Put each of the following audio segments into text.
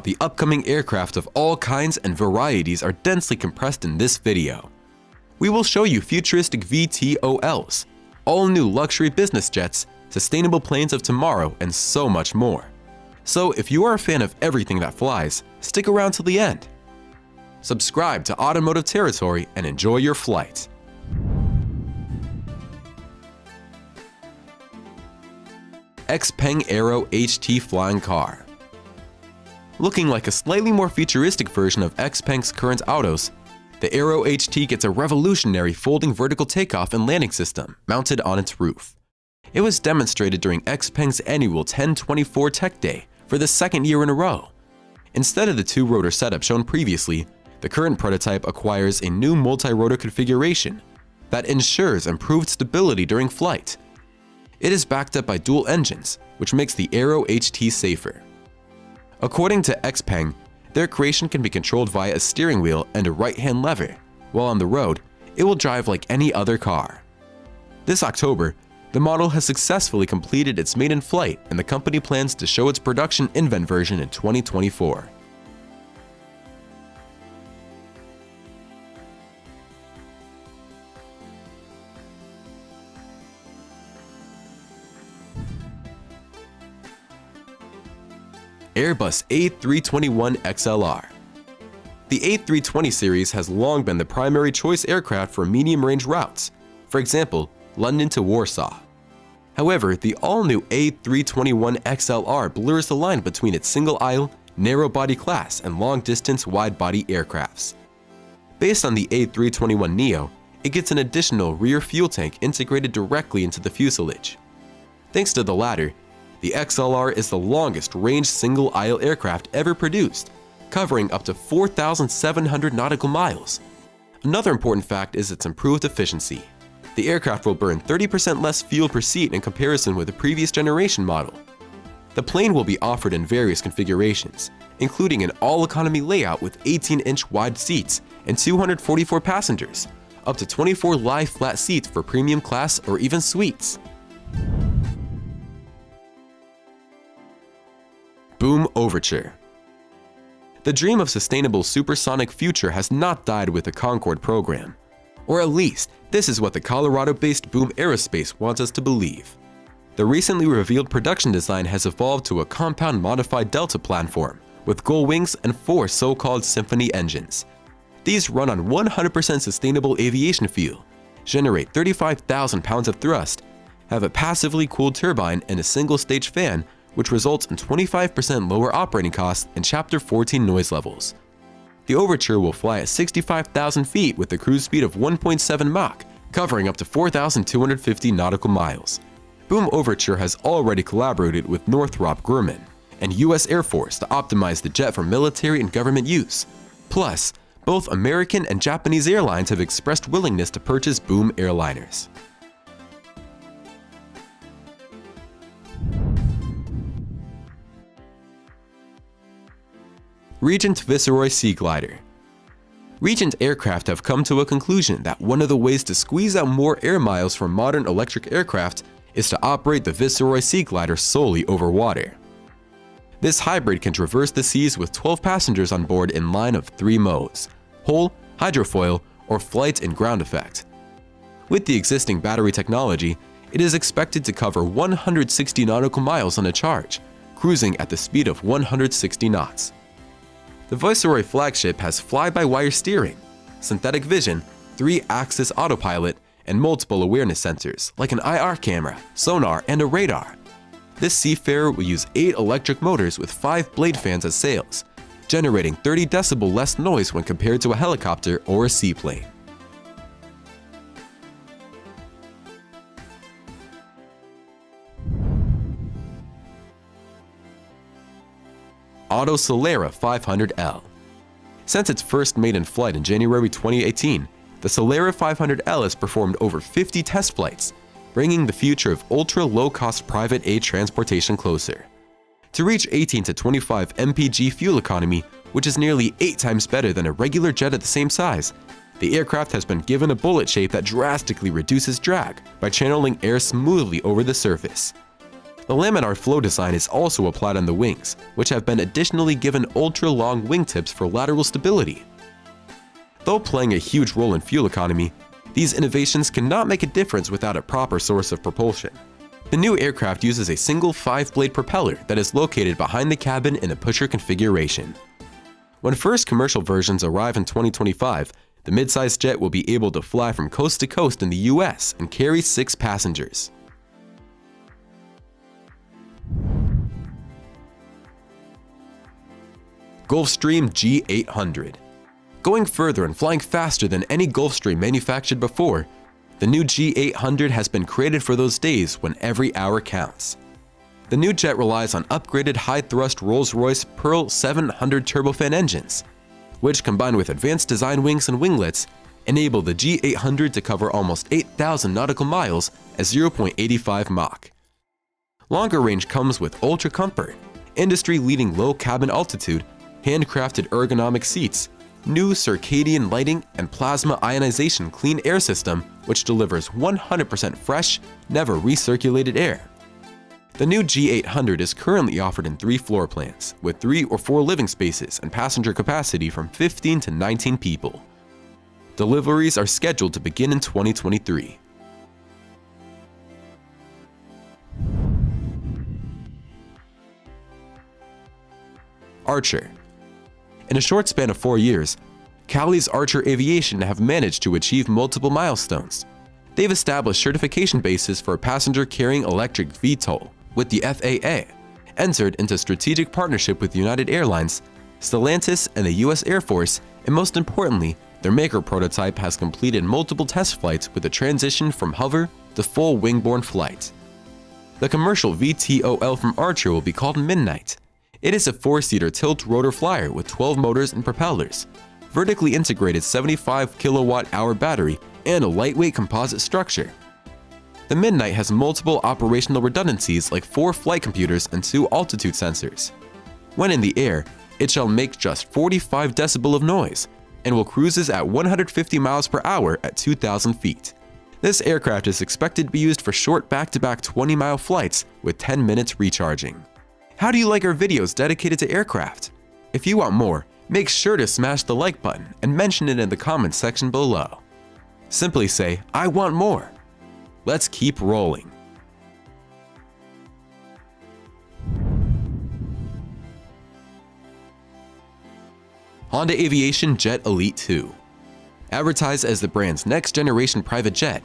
about the upcoming aircraft of all kinds and varieties are densely compressed in this video. We will show you futuristic VTOLs, all-new luxury business jets, sustainable planes of tomorrow, and so much more. So if you are a fan of everything that flies, stick around till the end. Subscribe to Automotive Territory and enjoy your flight. Xpeng Aero HT flying car. Looking like a slightly more futuristic version of Xpeng's current autos, the Aero HT gets a revolutionary folding vertical takeoff and landing system mounted on its roof. It was demonstrated during Xpeng's annual 1024 Tech Day for the second year in a row. Instead of the two-rotor setup shown previously, the current prototype acquires a new multi-rotor configuration that ensures improved stability during flight. It is backed up by dual engines, which makes the Aero HT safer. According to Xpeng, their creation can be controlled via a steering wheel and a right-hand lever. While on the road, it will drive like any other car. This October, the model has successfully completed its maiden flight, and the company plans to show its production invent version in 2024. Airbus A321 XLR. The A320 series has long been the primary choice aircraft for medium-range routes, for example, London to Warsaw. However, the all-new A321 XLR blurs the line between its single-aisle, narrow-body class and long-distance wide-body aircrafts. Based on the A321neo, it gets an additional rear fuel tank integrated directly into the fuselage. Thanks to the latter, the XLR is the longest-range single-aisle aircraft ever produced, covering up to 4,700 nautical miles. Another important fact is its improved efficiency. The aircraft will burn 30% less fuel per seat in comparison with the previous generation model. The plane will be offered in various configurations, including an all-economy layout with 18-inch wide seats and 244 passengers, up to 24 lie flat seats for premium class or even suites. Boom Overture. The dream of sustainable supersonic future has not died with the Concorde program. Or at least, this is what the Colorado-based Boom Aerospace wants us to believe. The recently revealed production design has evolved to a compound-modified Delta platform with gull wings and 4 so-called Symphony engines. These run on 100% sustainable aviation fuel, generate 35,000 pounds of thrust, have a passively cooled turbine and a single-stage fan, which results in 25% lower operating costs and Chapter 14 noise levels. The Overture will fly at 65,000 feet with a cruise speed of 1.7 Mach, covering up to 4,250 nautical miles. Boom Overture has already collaborated with Northrop Grumman and U.S. Air Force to optimize the jet for military and government use. Plus, both American and Japanese airlines have expressed willingness to purchase Boom airliners. Regent Viceroy Sea Glider. Regent aircraft have come to a conclusion that one of the ways to squeeze out more air miles from modern electric aircraft is to operate the Viceroy Sea Glider solely over water. This hybrid can traverse the seas with 12 passengers on board in line of 3 modes: hull, hydrofoil, or flight and ground effect. With the existing battery technology, it is expected to cover 160 nautical miles on a charge, cruising at the speed of 160 knots. The Viceroy flagship has fly-by-wire steering, synthetic vision, 3-axis autopilot, and multiple awareness sensors like an IR camera, sonar, and a radar. This seafarer will use 8 electric motors with 5 blade fans as sails, generating 30 decibel less noise when compared to a helicopter or a seaplane. AutoSolera 500L. Since its first maiden flight in January 2018, the Solera 500L has performed over 50 test flights, bringing the future of ultra-low-cost private air transportation closer. To reach 18 to 25 mpg fuel economy, which is nearly 8 times better than a regular jet at the same size, the aircraft has been given a bullet shape that drastically reduces drag by channeling air smoothly over the surface. The laminar flow design is also applied on the wings, which have been additionally given ultra-long wingtips for lateral stability. Though playing a huge role in fuel economy, these innovations cannot make a difference without a proper source of propulsion. The new aircraft uses a single 5-blade propeller that is located behind the cabin in a pusher configuration. When first commercial versions arrive in 2025, the midsize jet will be able to fly from coast to coast in the US and carry 6 passengers. Gulfstream G800. Going further and flying faster than any Gulfstream manufactured before, the new G800 has been created for those days when every hour counts. The new jet relies on upgraded high-thrust Rolls-Royce Pearl 700 turbofan engines, which combined with advanced design wings and winglets, enable the G800 to cover almost 8,000 nautical miles at 0.85 Mach. Longer range comes with ultra comfort, industry-leading low cabin altitude, handcrafted ergonomic seats, new circadian lighting, and plasma ionization clean air system, which delivers 100% fresh, never recirculated air. The new G800 is currently offered in 3 floor plans, with 3 or 4 living spaces and passenger capacity from 15 to 19 people. Deliveries are scheduled to begin in 2023. Archer. In a short span of 4 years, Cali's Archer Aviation have managed to achieve multiple milestones. They've established certification bases for a passenger-carrying electric VTOL with the FAA, entered into strategic partnership with United Airlines, Stellantis, and the US Air Force, and most importantly, their maker prototype has completed multiple test flights with a transition from hover to full wing-borne flight. The commercial VTOL from Archer will be called Midnight. It is a 4-seater tilt-rotor flyer with 12 motors and propellers, vertically integrated 75 kilowatt-hour battery, and a lightweight composite structure. The Midnight has multiple operational redundancies like 4 flight computers and 2 altitude sensors. When in the air, it shall make just 45 decibel of noise and will cruises at 150 miles per hour at 2,000 feet. This aircraft is expected to be used for short back-to-back 20-mile flights with 10 minutes recharging. How do you like our videos dedicated to aircraft? If you want more, make sure to smash the like button and mention it in the comments section below. Simply say, "I want more." Let's keep rolling. Honda Aviation Jet Elite 2. Advertised as the brand's next-generation private jet,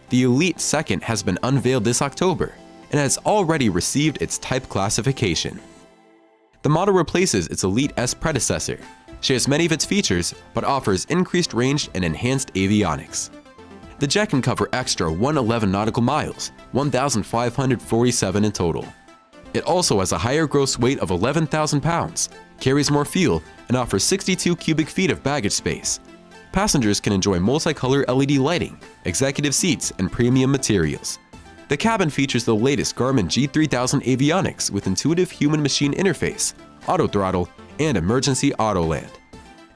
the Elite 2 has been unveiled this October and has already received its type classification. The model replaces its Elite S predecessor, shares many of its features, but offers increased range and enhanced avionics. The jet can cover extra 111 nautical miles, 1,547 in total. It also has a higher gross weight of 11,000 pounds, carries more fuel, and offers 62 cubic feet of baggage space. Passengers can enjoy multicolor LED lighting, executive seats, and premium materials. The cabin features the latest Garmin G3000 avionics with intuitive human-machine interface, auto throttle, and emergency auto land.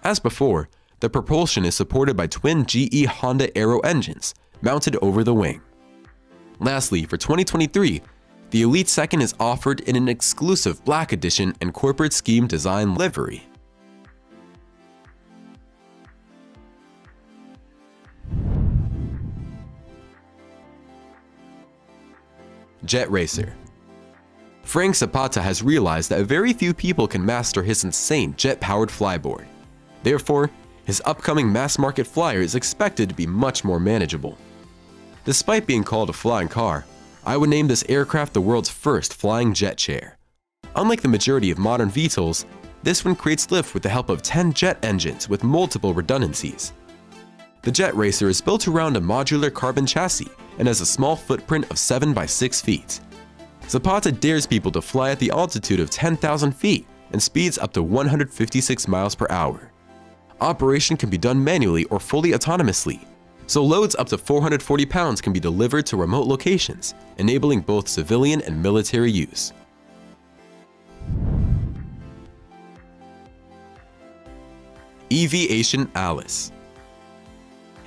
As before, the propulsion is supported by twin GE Honda Aero engines mounted over the wing. Lastly, for 2023, the Elite 2 is offered in an exclusive black edition and corporate scheme design livery. Jet Racer. Frank Zapata has realized that very few people can master his insane jet-powered flyboard. Therefore, his upcoming mass-market flyer is expected to be much more manageable. Despite being called a flying car, I would name this aircraft the world's first flying jet chair. Unlike the majority of modern VTOLs, this one creates lift with the help of 10 jet engines with multiple redundancies. The Jet Racer is built around a modular carbon chassis and has a small footprint of 7 by 6 feet. Zapata dares people to fly at the altitude of 10,000 feet and speeds up to 156 miles per hour. Operation can be done manually or fully autonomously, so loads up to 440 pounds can be delivered to remote locations, enabling both civilian and military use. Aviation Alice.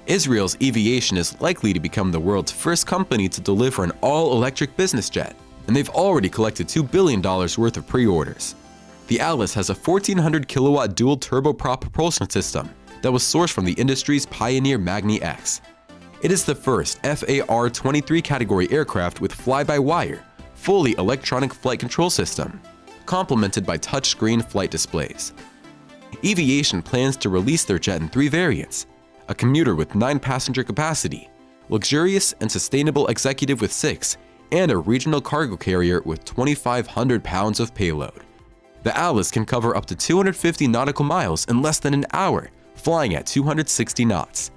Israel's Aviation is likely to become the world's first company to deliver an all-electric business jet, and they've already collected $2 billion worth of pre-orders. The Alice has a 1400 kilowatt dual turboprop propulsion system that was sourced from the industry's pioneer Magni X. It is the first FAR 23 category aircraft with fly-by-wire, fully electronic flight control system, complemented by touchscreen flight displays. Aviation plans to release their jet in 3 variants: a commuter with 9 passenger capacity, luxurious and sustainable executive with 6, and a regional cargo carrier with 2,500 pounds of payload. The Alice can cover up to 250 nautical miles in less than an hour, flying at 260 knots.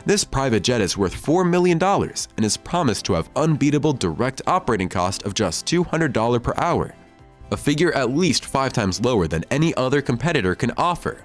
This private jet is worth $4 million and is promised to have unbeatable direct operating cost of just $200 per hour, a figure at least 5 times lower than any other competitor can offer.